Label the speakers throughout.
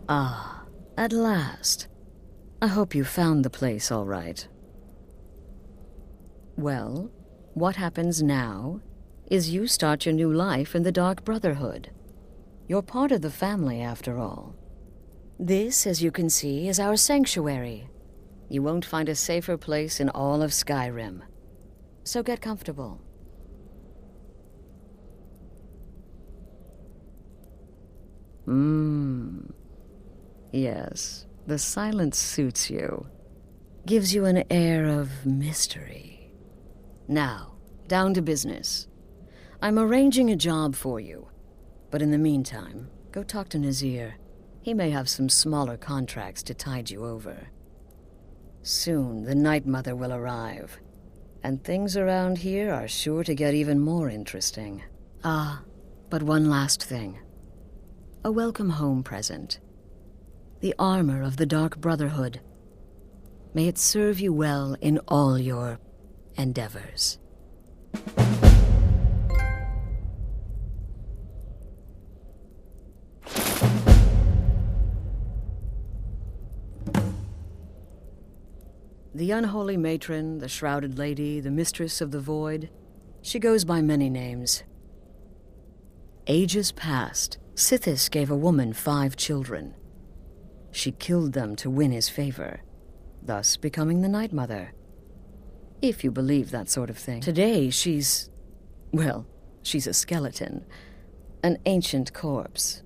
Speaker 1: Ah, at last. I hope you found the place all right. Well, what happens now is you start your new life in the Dark Brotherhood. You're part of the family, after all. This, as you can see, is our sanctuary. You won't find a safer place in all of Skyrim. So get comfortable. Yes, the silence suits you. Gives you an air of mystery. Now, down to business. I'm arranging a job for you. But in the meantime, go talk to Nazir. He may have some smaller contracts to tide you over. Soon, the Night Mother will arrive. And things around here are sure to get even more interesting. Ah, but one last thing. A welcome home present. The armor of the Dark Brotherhood. May it serve you well in all your endeavors. The unholy matron, the shrouded lady, the mistress of the void, she goes by many names. Ages past, Sithis gave a woman 5 children. She killed them to win his favor, thus becoming the Night Mother. If you believe that sort of thing. Today, she's a skeleton, an ancient corpse.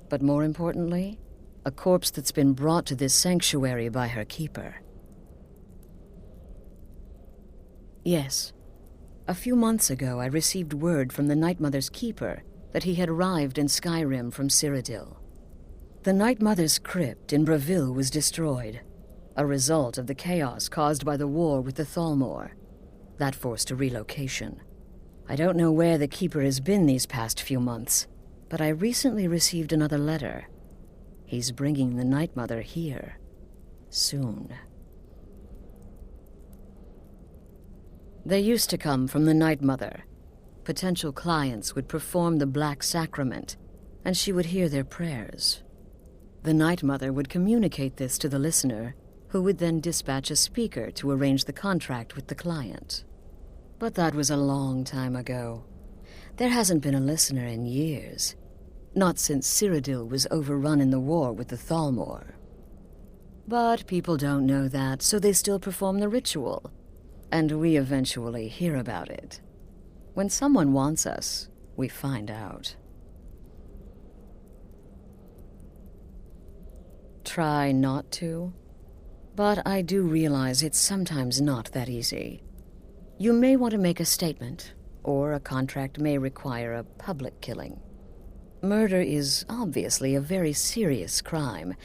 Speaker 1: But more importantly, a corpse that's been brought to this sanctuary by her keeper. Yes. A few months ago, I received word from the Night Mother's keeper that he had arrived in Skyrim from Cyrodiil. The Night Mother's crypt in Bravil was destroyed, a result of the chaos caused by the war with the Thalmor. That forced a relocation. I don't know where the keeper has been these past few months, but I recently received another letter. He's bringing the Night Mother here. Soon. They used to come from the Night Mother. Potential clients would perform the Black Sacrament, and she would hear their prayers. The Night Mother would communicate this to the listener, who would then dispatch a speaker to arrange the contract with the client. But that was a long time ago. There hasn't been a listener in years. Not since Cyrodiil was overrun in the war with the Thalmor. But people don't know that, so they still perform the ritual. And we eventually hear about it. When someone wants us, we find out. Try not to, but I do realize it's sometimes not that easy. You may want to make a statement, or a contract may require a public killing. Murder is obviously a very serious crime,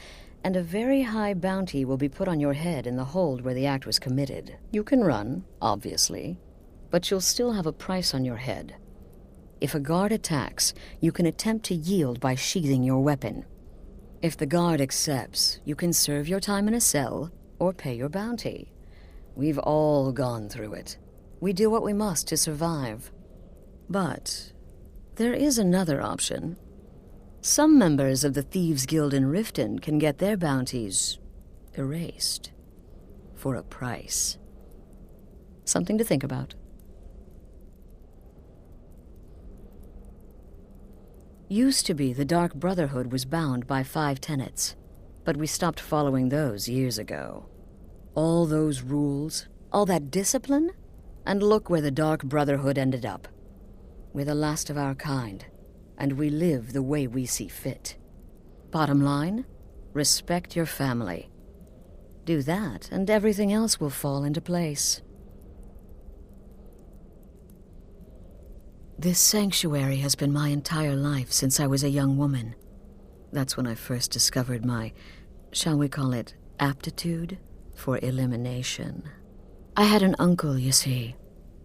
Speaker 1: and a very high bounty will be put on your head in the hold where the act was committed. You can run, obviously, but you'll still have a price on your head. If a guard attacks, you can attempt to yield by sheathing your weapon. If the guard accepts, you can serve your time in a cell or pay your bounty. We've all gone through it. We do what we must to survive. But there is another option. Some members of the Thieves' Guild in Riften can get their bounties erased for a price. Something to think about. Used to be the Dark Brotherhood was bound by 5 tenets, but we stopped following those years ago. All those rules, all that discipline, and look where the Dark Brotherhood ended up. We're the last of our kind, and we live the way we see fit. Bottom line, respect your family. Do that, and everything else will fall into place. This sanctuary has been my entire life since I was a young woman. That's when I first discovered my, shall we call it, aptitude for elimination. I had an uncle, you see.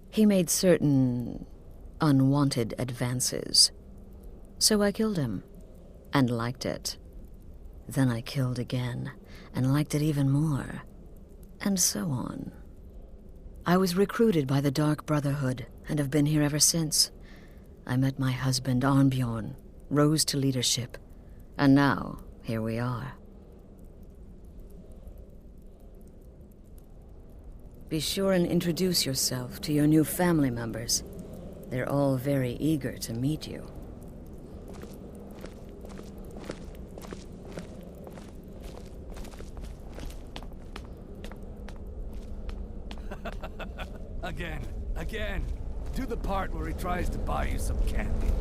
Speaker 1: He made certain unwanted advances. So I killed him, and liked it. Then I killed again, and liked it even more, and so on. I was recruited by the Dark Brotherhood, and have been here ever since. I met my husband, Arnbjorn, rose to leadership, and now here we are. Be sure and introduce yourself to your new family members. They're all very eager to meet you.
Speaker 2: Again. Do the part where he tries to buy you some candy.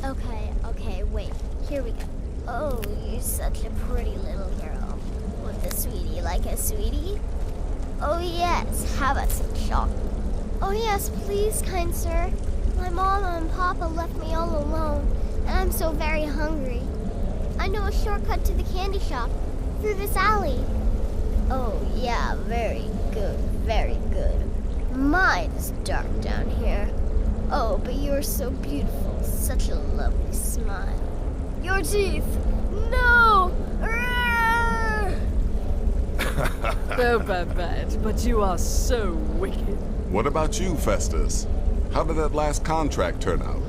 Speaker 3: Okay, wait. Here we go. Oh, you're such a pretty little girl. With a sweetie like a sweetie? Oh yes, how about some chocolate? Oh yes, please, kind sir. My mama and papa left me all alone, and I'm so very hungry. I know a shortcut to the candy shop, through this alley. Oh yeah, very good, very good. Mine's dark down here. Oh, but you're so beautiful, such a lovely smile. Your teeth! No!
Speaker 4: Oh, Babette, but you are so wicked.
Speaker 5: What about you, Festus? How did that last contract turn out?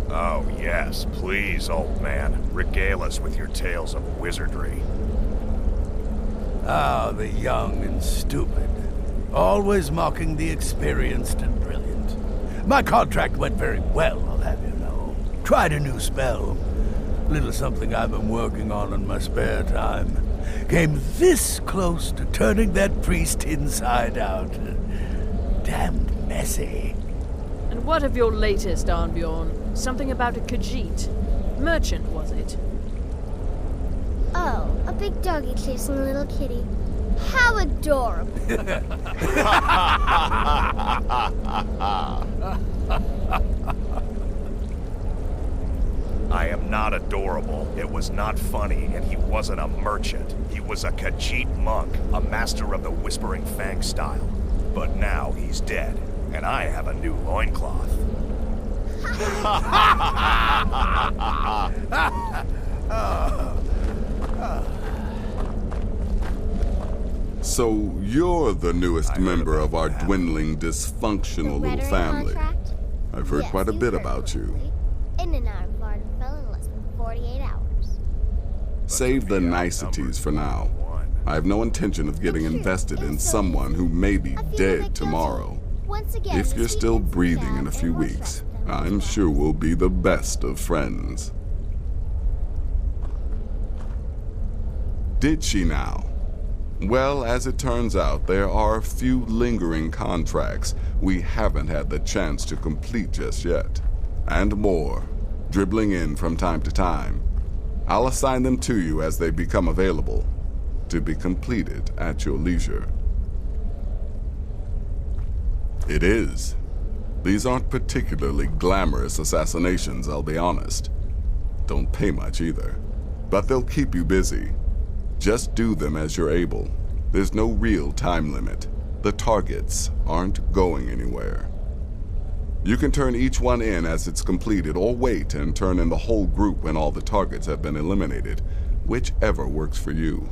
Speaker 6: Oh, yes, please, old man. Regale us with your tales of wizardry.
Speaker 2: Ah, the young and stupid. Always mocking the experienced and brilliant. My contract went very well, I'll have you know. Tried a new spell. Little something I've been working on in my spare time. Came this close to turning that priest inside out. Damned messy.
Speaker 4: And what of your latest, Arnbjorn? Something about a Khajiit. Merchant, was it?
Speaker 3: Oh, a big doggy chasing a little kitty. How adorable.
Speaker 6: I am not adorable. It was not funny, and he wasn't a merchant. He was a Khajiit monk, a master of the Whispering Fang style. But now he's dead, and I have a new loincloth.
Speaker 5: So you're the newest member of our dwindling, dysfunctional little family.
Speaker 3: Contract?
Speaker 5: I've heard
Speaker 3: Yes,
Speaker 5: quite a
Speaker 3: you
Speaker 5: bit
Speaker 3: heard
Speaker 5: about you.
Speaker 3: correctly. In and out of Vardenfell in less than 48 hours.
Speaker 5: Save the niceties for now. I have no intention of getting invested in someone who may be dead tomorrow.
Speaker 3: Once again,
Speaker 5: If
Speaker 3: the
Speaker 5: you're still
Speaker 3: seasons
Speaker 5: breathing
Speaker 3: down
Speaker 5: in a few
Speaker 3: and more
Speaker 5: weeks,
Speaker 3: traffic than
Speaker 5: I'm
Speaker 3: before.
Speaker 5: sure we'll be the best of friends. Did she now? Well, as it turns out, there are a few lingering contracts we haven't had the chance to complete just yet. And more, dribbling in from time to time. I'll assign them to you as they become available, to be completed at your leisure. It is. These aren't particularly glamorous assassinations, I'll be honest. Don't pay much either. But they'll keep you busy. Just do them as you're able. There's no real time limit. The targets aren't going anywhere. You can turn each one in as it's completed, or wait and turn in the whole group when all the targets have been eliminated, whichever works for you.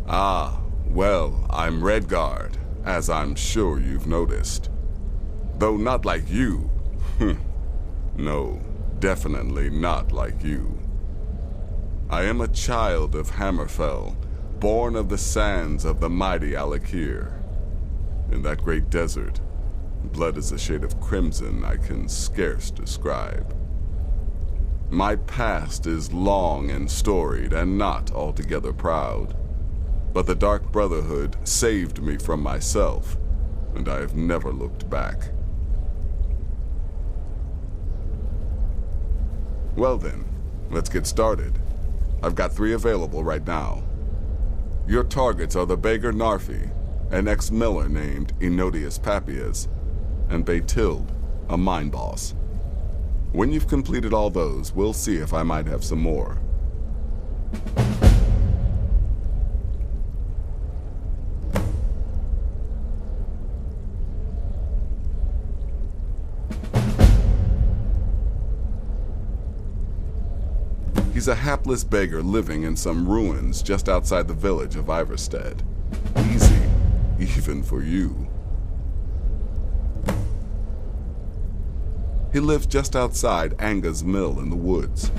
Speaker 5: Ah, well, I'm Redguard, as I'm sure you've noticed. Though not like you. No, definitely not like you. I am a child of Hammerfell, born of the sands of the mighty Alakir. In that great desert, blood is a shade of crimson I can scarce describe. My past is long and storied and not altogether proud. But the Dark Brotherhood saved me from myself, and I have never looked back. Well then, let's get started. I've got 3 available right now. Your targets are the beggar Narfi, an ex-miller named Enodius Papias, and Baytild, a mine boss. When you've completed all those, we'll see if I might have some more. He's a hapless beggar living in some ruins just outside the village of Iverstead. even for you. He lived just outside Anga's mill in the woods.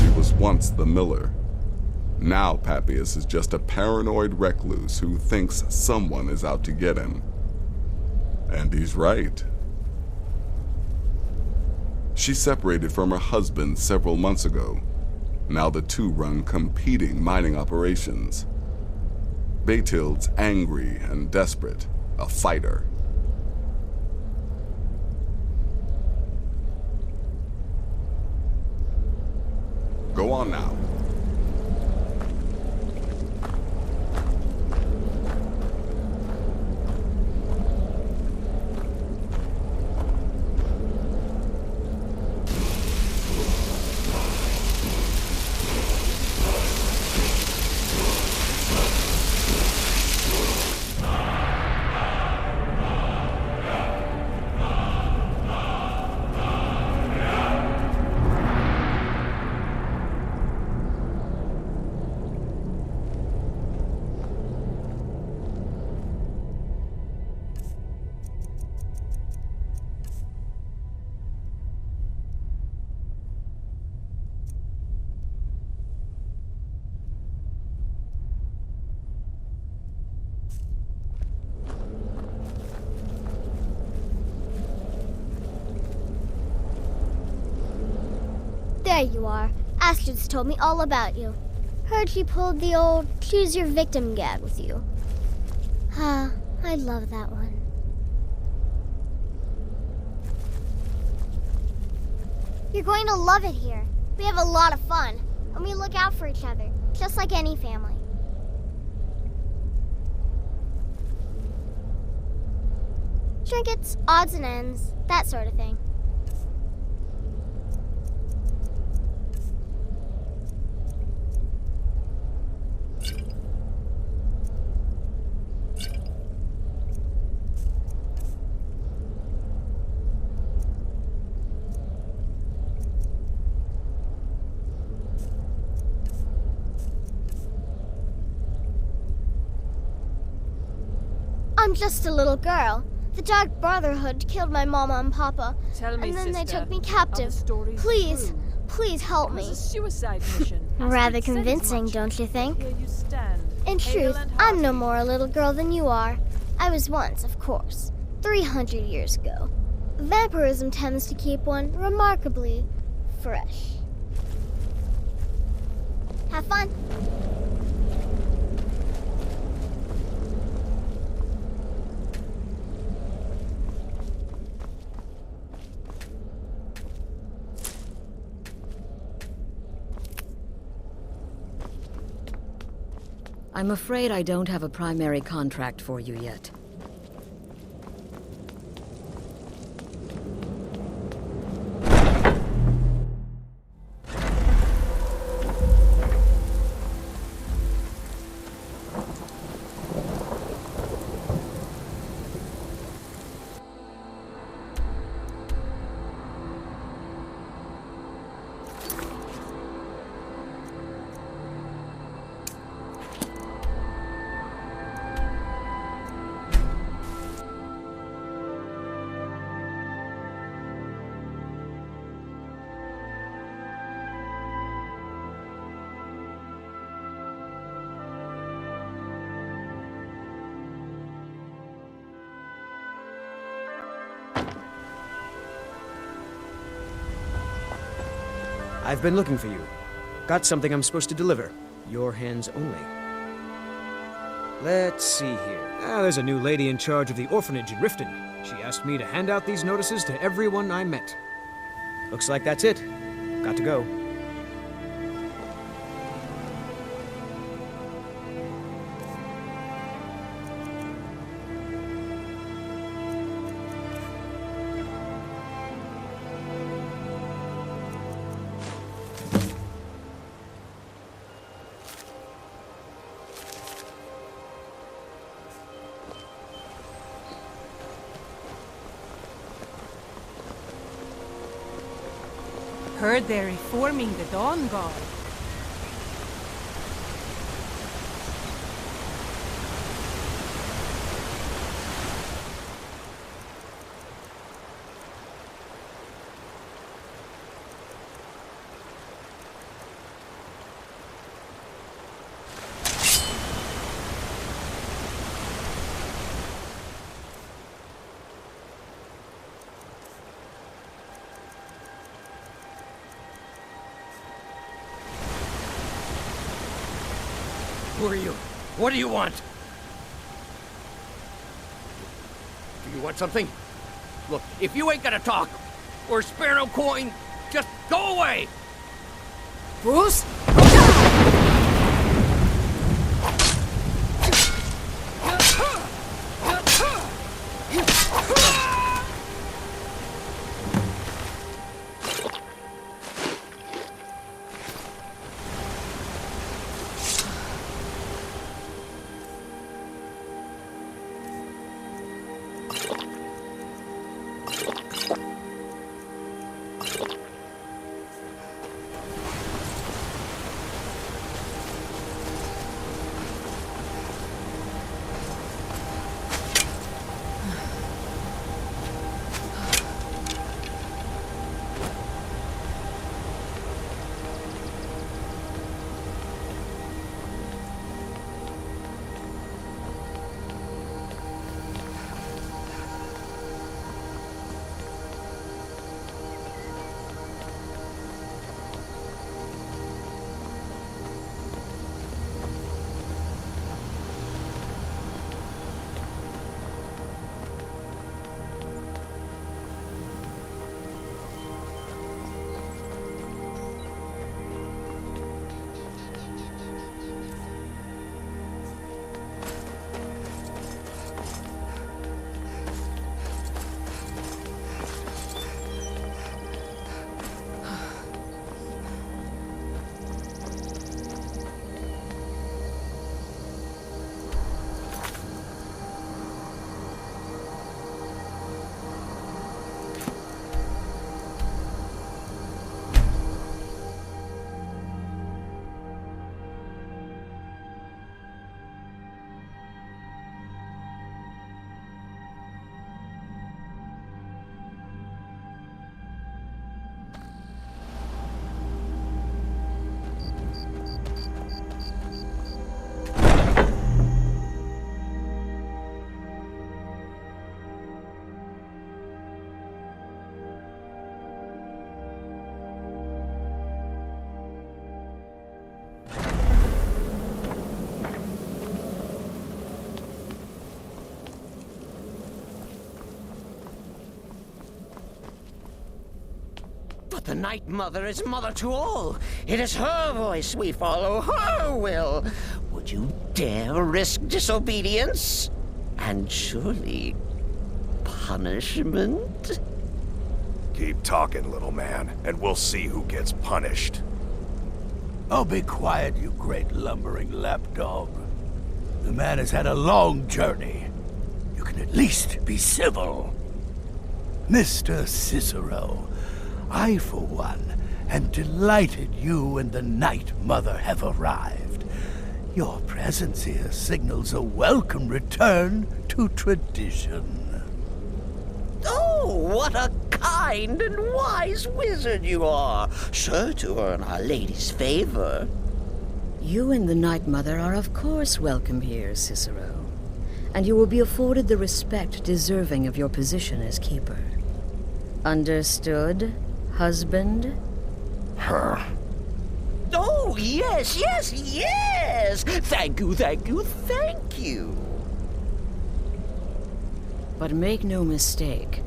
Speaker 5: He was once the miller. Now Papias is just a paranoid recluse who thinks someone is out to get him. And he's right. She separated from her husband several months ago. Now the two run competing mining operations. Bathild's angry and desperate, a fighter. Go on now.
Speaker 3: There you are. Astrid's told me all about you. Heard you pulled the old choose your victim gag with you. Ah, I love that one. You're going to love it here. We have a lot of fun, and we look out for each other, just like any family. Trinkets, odds and ends, that sort of thing. I'm just a little girl. The Dark Brotherhood killed my mama and papa.
Speaker 4: Tell me,
Speaker 3: and then
Speaker 4: sister,
Speaker 3: they took me
Speaker 4: are the
Speaker 3: captive.
Speaker 4: stories
Speaker 3: Please,
Speaker 4: true?
Speaker 3: please help
Speaker 4: It was
Speaker 3: me.
Speaker 4: a suicide mission.
Speaker 3: Rather
Speaker 4: Astrid said as
Speaker 3: convincing,
Speaker 4: much.
Speaker 3: don't you think?
Speaker 4: Here you stand,
Speaker 3: In
Speaker 4: pale
Speaker 3: truth,
Speaker 4: and
Speaker 3: I'm no
Speaker 4: hearty.
Speaker 3: more a little girl than you are. I was once, of course, 300 years ago. Vampirism tends to keep one remarkably fresh. Have fun.
Speaker 1: I'm afraid I don't have a primary contract for you yet.
Speaker 7: I've been looking for you. Got something I'm supposed to deliver. Your hands only. Let's see here. There's a new lady in charge of the orphanage in Riften. She asked me to hand out these notices to everyone I met. Looks like that's it. Got to go.
Speaker 8: Heard they're reforming the Dawn Guard.
Speaker 9: Who are you? What do you want? Do you want something? Look, if you ain't gonna talk, or spare no coin, just go away!
Speaker 8: Bruce?
Speaker 10: But the Night Mother is mother to all. It is her voice we follow, her will. Would you dare risk disobedience? And surely punishment?
Speaker 6: Keep talking, little man, and we'll see who gets punished.
Speaker 2: Oh, be quiet, you great lumbering lapdog. The man has had a long journey. You can at least be civil. Mr. Cicero, I, for one, am delighted you and the Night Mother have arrived. Your presence here signals a welcome return to tradition.
Speaker 10: Oh, what a kind and wise wizard you are, sure to earn Our Lady's favor.
Speaker 1: You and the Night Mother are of course welcome here, Cicero. And you will be afforded the respect deserving of your position as keeper. Understood, husband?
Speaker 10: Her. Oh, yes, yes, yes! Thank you, thank you, thank you.
Speaker 1: But make no mistake,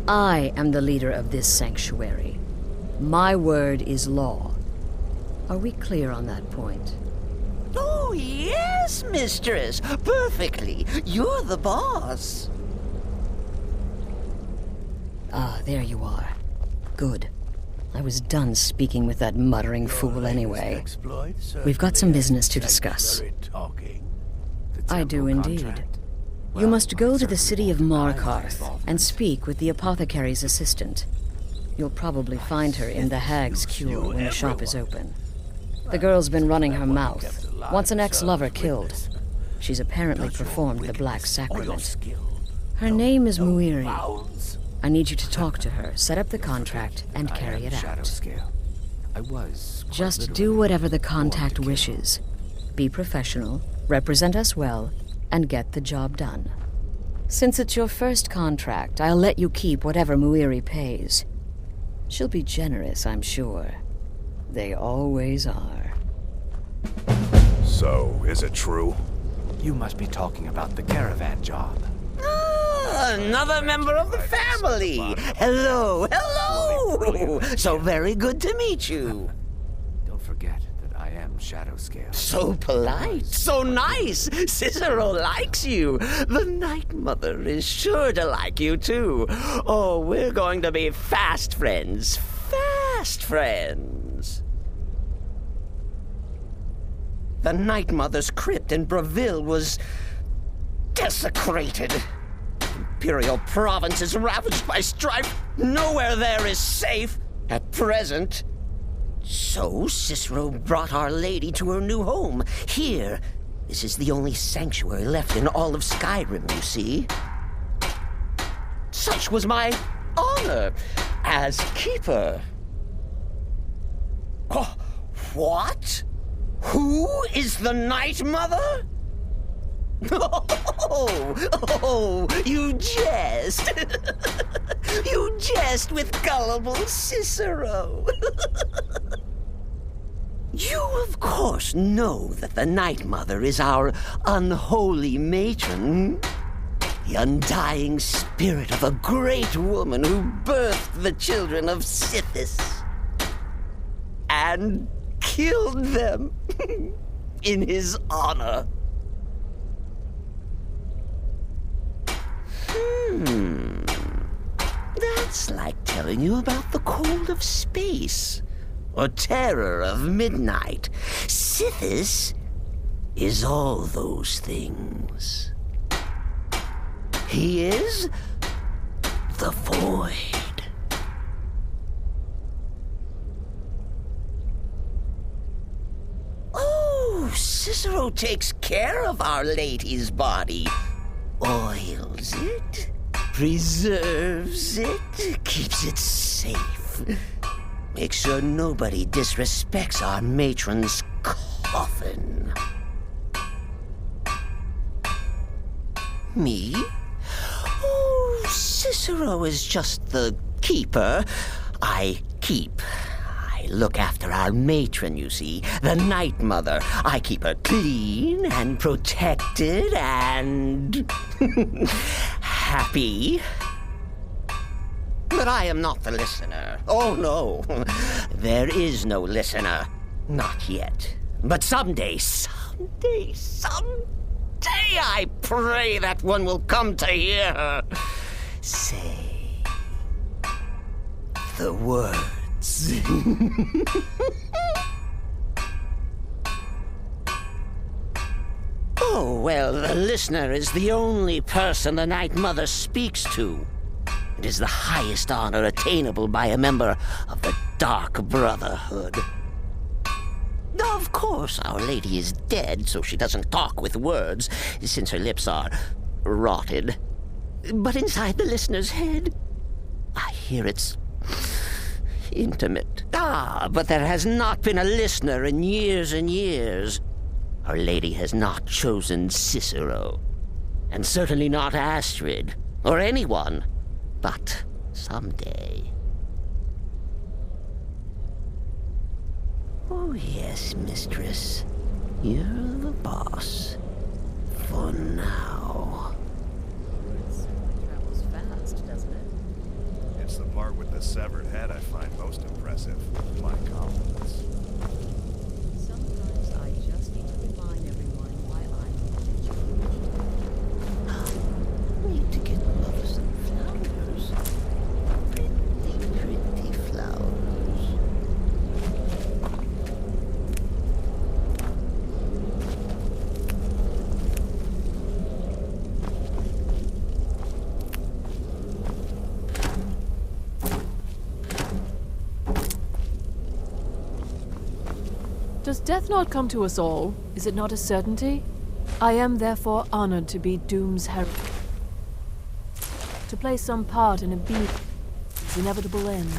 Speaker 1: I am the leader of this sanctuary. My word is law. Are we clear on that point?
Speaker 10: Oh, yes, mistress. Perfectly. You're the boss.
Speaker 1: Ah, there you are. Good. I was done speaking with that muttering fool anyway. We've got some business to discuss. I do indeed. You must go to the city of Markarth and speak with the apothecary's assistant. You'll probably find her in the Hag's Cure when the shop is open. The girl's been running her mouth. Wants an ex-lover killed. She's apparently performed the Black Sacrament. Her name is Muiri. I need you to talk to her, set up the contract, and carry it out. Just do whatever the contact wishes. Be professional, represent us well, and get the job done. Since it's your first contract, I'll let you keep whatever Muiri pays. She'll be generous, I'm sure. They always are.
Speaker 6: So, is it true?
Speaker 11: You must be talking about the caravan job.
Speaker 10: Another member of the family. Hello, hello. So very good to meet you.
Speaker 11: Don't forget that I am Shadow Scale.
Speaker 10: So polite, so nice. Cicero likes you. The Night Mother is sure to like you, too. Oh, we're going to be fast friends. Fast friends. The Night Mother's crypt in Breville was desecrated. Imperial province is ravaged by strife. Nowhere there is safe at present. So Cicero brought Our Lady to her new home. Here, this is the only sanctuary left in all of Skyrim, you see. Such was my honor as keeper. Oh, what? Who is the Night Mother? Oh, you jest. You jest with gullible Cicero. You, of course, know that the Night Mother is our unholy matron. The undying spirit of a great woman who birthed the children of Sithis. And killed them in his honor. That's like telling you about the cold of space, or terror of midnight. Sithis is all those things. He is the void. Oh, Cicero takes care of Our Lady's body. Oils it, preserves it, keeps it safe. Makes sure nobody disrespects our matron's coffin. Me? Oh, Cicero is just the keeper. I keep. I look after our matron, you see, the Night Mother. I keep her clean and protected and happy. But I am not the listener. Oh, no. There is no listener. Not yet. But someday, I pray that one will come to hear her say the words. Oh, well, the listener is the only person the Night Mother speaks to. It is the highest honor attainable by a member of the Dark Brotherhood. Of course, Our Lady is dead, so she doesn't talk with words, since her lips are rotted. But inside the listener's head, I hear its intimate. But there has not been a listener in years and years. Our Lady has not chosen Cicero, and certainly not Astrid, or anyone. But someday. Oh, yes, mistress. You're the boss. For now.
Speaker 1: Travels fast, doesn't it?
Speaker 6: It's the part with the severed head I find most impressive. My compliments.
Speaker 1: Sometimes I just need to remind everyone why I'm
Speaker 10: Need to get love some flowers. Pretty flowers.
Speaker 4: Does death not come to us all? Is it not a certainty? I am therefore honored to be Doom's herald. To play some part in a being's inevitable end.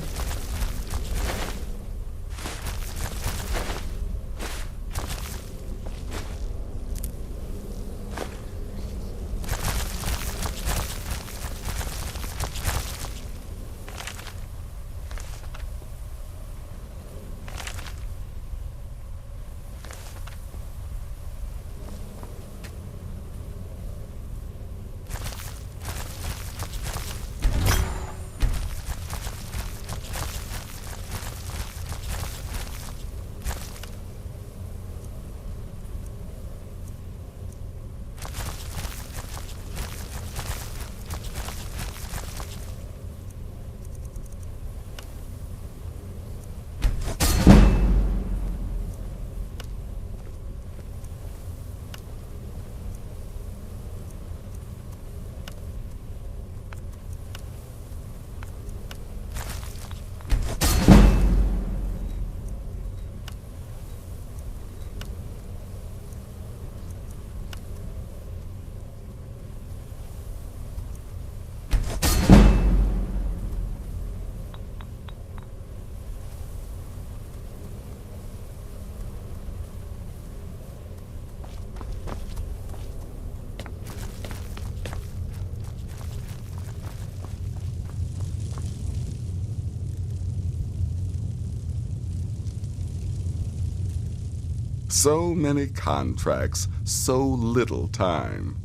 Speaker 5: So many contracts, so little time.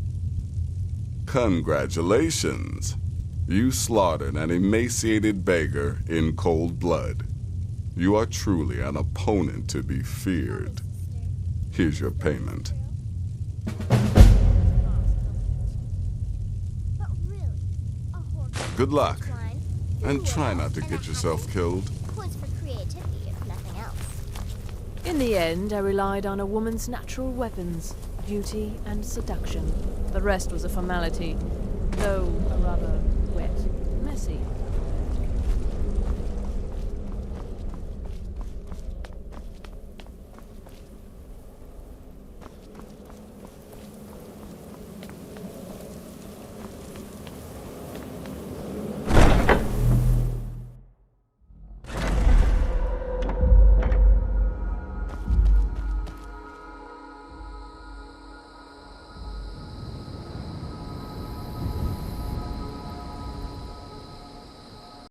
Speaker 5: Congratulations. You slaughtered an emaciated beggar in cold blood. You are truly an opponent to be feared. Here's your payment. Good luck. And try not to get yourself killed.
Speaker 3: Points for creativity, if nothing else.
Speaker 4: In the end, I relied on a woman's natural weapons, beauty and seduction. The rest was a formality, though a rather wet